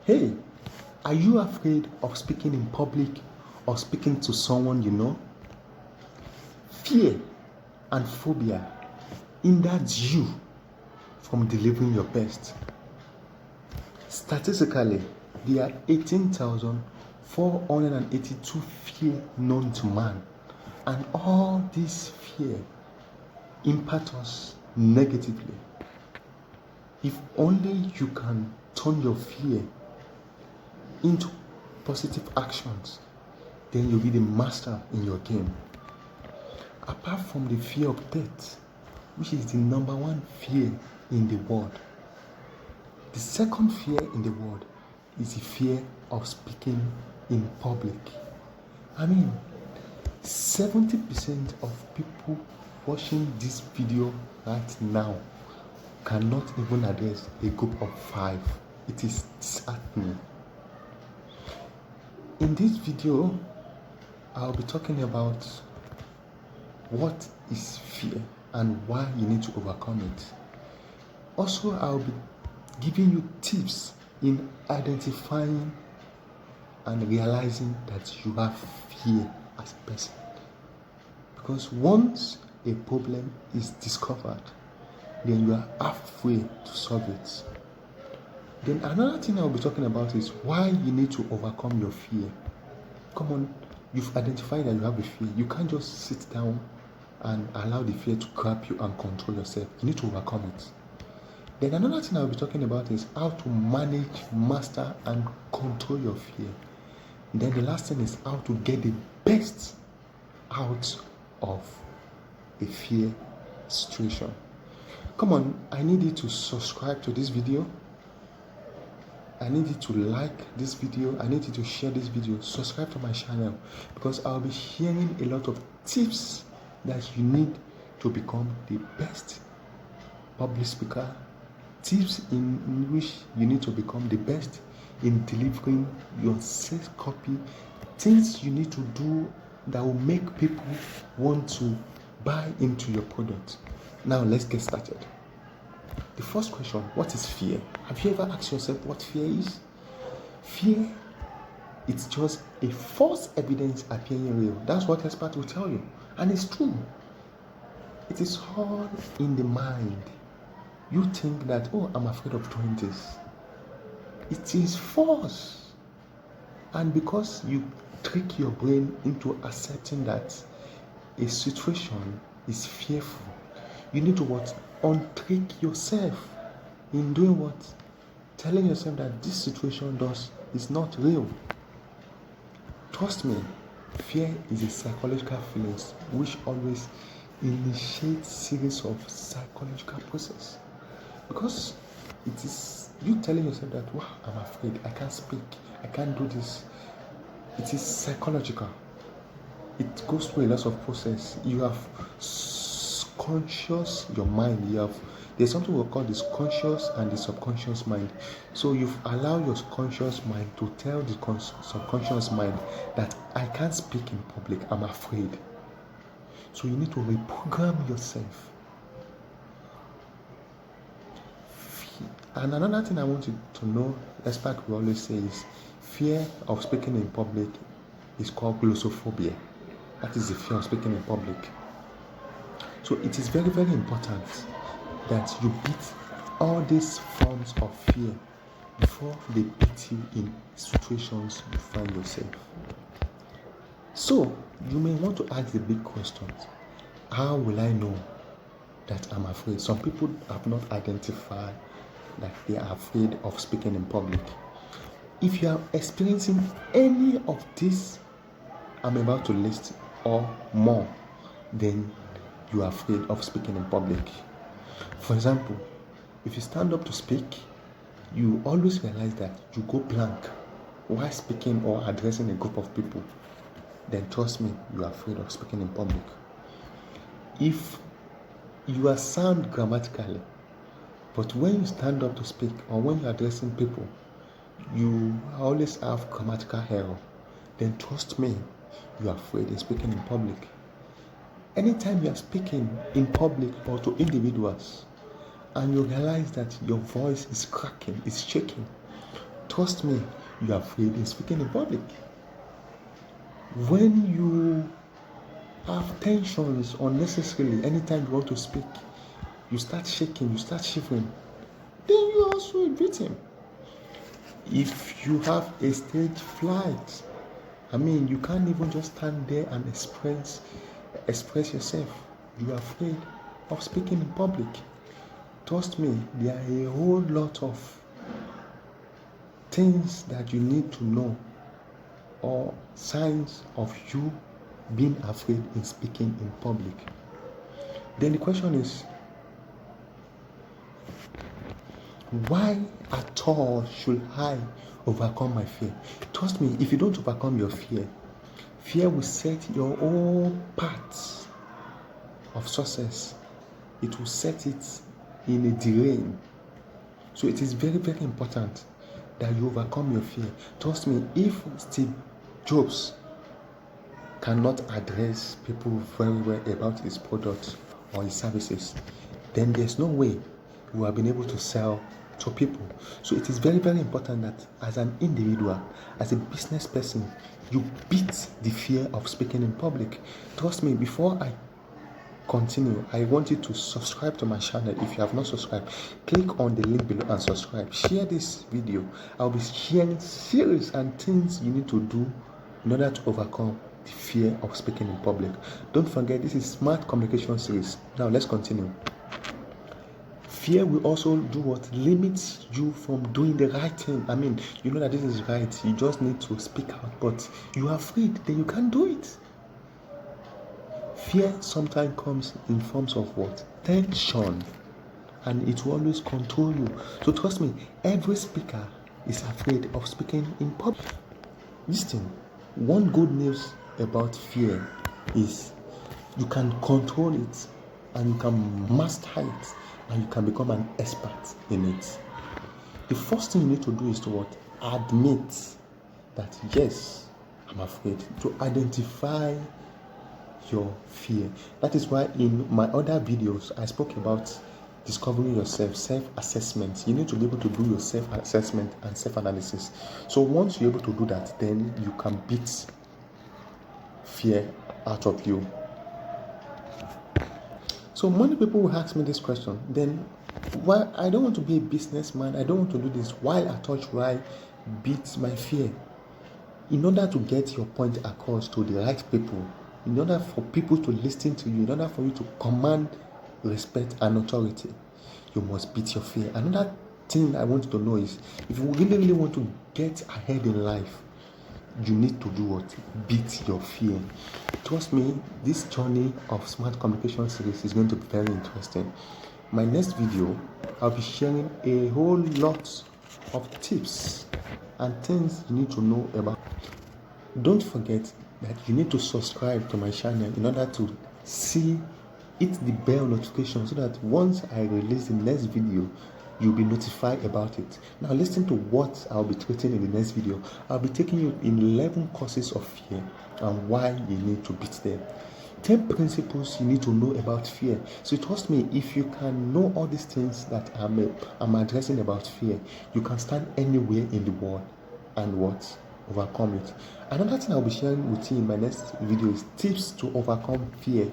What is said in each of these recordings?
Hey, are you afraid of speaking in public or speaking to someone you know? Fear and phobia hinders you from delivering your best. Statistically, there are 18,482 fear known to man, and all this fear impact us negatively. If only you can turn your fear into positive actions, then you'll be the master in your game. Apart from the fear of death, which is the number one fear in the world, the second fear in the world is the fear of speaking in public. 70% of people watching this video right now cannot even address a group of 5. It is disheartening. In this video, I'll be talking about what is fear and why you need to overcome it. Also, I'll be giving you tips in identifying and realizing that you have fear as a person. Because once a problem is discovered, then you are halfway to solve it. Then another thing I'll be talking about is why you need to overcome your fear. Come on, you've identified that you have a fear. You can't just sit down and allow the fear to grab you and control yourself. You need to overcome it. Then another thing I'll be talking about is how to manage, master, and control your fear. Then the last thing is how to get the best out of a fear situation. Come on, I need you to subscribe to this video. I need you to like this video. I need you to share this video. Subscribe to my channel because I'll be sharing a lot of tips that you need to become the best public speaker. Tips in which you need to become the best in delivering your sales copy. Things you need to do that will make people want to buy into your product. Now let's get started. The first question, what is fear? Have you ever asked yourself what fear is? Fear, it's just a false evidence appearing real. That's what experts will tell you. And it's true. It is all in the mind. You think that, I'm afraid of doing this. It is false. And because you trick your brain into accepting that a situation is fearful, you need to untrick yourself in doing what? Telling yourself that this situation is not real. Trust me, fear is a psychological feeling which always initiates series of psychological process. Because it is you telling yourself that, I'm afraid, I can't speak, I can't do this. It is psychological. It goes through a lot of process. You have conscious, your mind, there's something we call this conscious and the subconscious mind. So you've allowed your conscious mind to tell the subconscious mind that I can't speak in public, I'm afraid. So you need to reprogram yourself. And another thing I want you to know, experts will always say is fear of speaking in public is called glossophobia. That is the fear of speaking in public. So it is very, very important that you beat all these forms of fear before they beat you in situations you find yourself. So you may want to ask the big questions. How will I know that I'm afraid? Some people have not identified that they are afraid of speaking in public. If you are experiencing any of this I'm about to list or more, then you are afraid of speaking in public. For example, if you stand up to speak, you always realize that you go blank while speaking or addressing a group of people. Then trust me, you are afraid of speaking in public. If you are sound grammatically, but when you stand up to speak or when you're addressing people, you always have grammatical error, then trust me, you are afraid of speaking in public. Anytime you are speaking in public or to individuals and you realize that your voice is cracking, is shaking, Trust me, you are afraid in speaking in public. When you have tensions unnecessarily, anytime you want to speak, you start shaking, you start shivering, then you are also a victim. If you have a stage fright, you can't even just stand there and express yourself. You are afraid of speaking in public. Trust me, there are a whole lot of things that you need to know, or signs of you being afraid in speaking in public. Then the question is, why at all should I overcome my fear? Trust me, if you don't overcome your fear, fear will set your whole path of success. It will set it in a delay. So it is very, very important that you overcome your fear. Trust me, if Steve Jobs cannot address people very well about his product or his services, then there's no way we have been able to sell to people. So it is very, very important that as an individual, as a business person, you beat the fear of speaking in public. Trust me, before I continue, I want you to subscribe to my channel. If you have not subscribed, click on the link below and subscribe. Share this video. I'll be sharing series and things you need to do in order to overcome the fear of speaking in public. Don't forget, this is Smart Communication series. Now let's continue. Fear will also do what? Limits you from doing the right thing. You know that this is right. You just need to speak out, but you are afraid that you can't do it. Fear sometimes comes in forms of what? Tension. And it will always control you. So trust me, every speaker is afraid of speaking in public. Listen, one good news about fear is you can control it, and you can master it, and you can become an expert in it. The first thing you need to do is to what? Admit that yes, I'm afraid. To identify your fear. That is why in my other videos I spoke about discovering yourself, self-assessment. You need to be able to do your self-assessment and self-analysis. So once you're able to do that, then you can beat fear out of you. So many people will ask me this question, then why I don't want to be a businessman, I don't want to do this, why at all should I beat my fear? In order to get your point across to the right people, in order for people to listen to you, in order for you to command respect and authority, you must beat your fear. Another thing I want you to know is, if you really want to get ahead in life, you need to do what? Beat your fear. Trust me, this journey of Smart Communication series is going to be very interesting. My next video, I'll be sharing a whole lot of tips and things you need to know about. Don't forget that you need to subscribe to my channel in order to hit the bell notification, so that once I release the next video, you'll be notified about it. Now listen to what I'll be treating in the next video. I'll be taking you in 11 causes of fear and why you need to beat them. 10 principles you need to know about fear. So trust me, if you can know all these things that I'm addressing about fear, you can stand anywhere in the world and what? Overcome it. Another thing I'll be sharing with you in my next video is tips to overcome fear.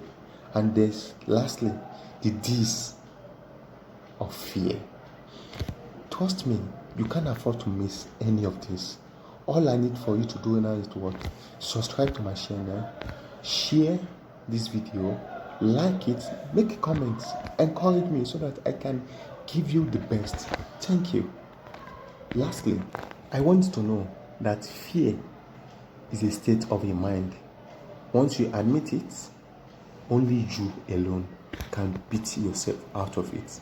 And there's lastly the D's of fear. Trust me, you can't afford to miss any of this. All I need for you to do now is to what? Subscribe to my channel, share this video, like it, make comments, encourage me so that I can give you the best. Thank you. Lastly, I want you to know that fear is a state of your mind. Once you admit it, only you alone can beat yourself out of it.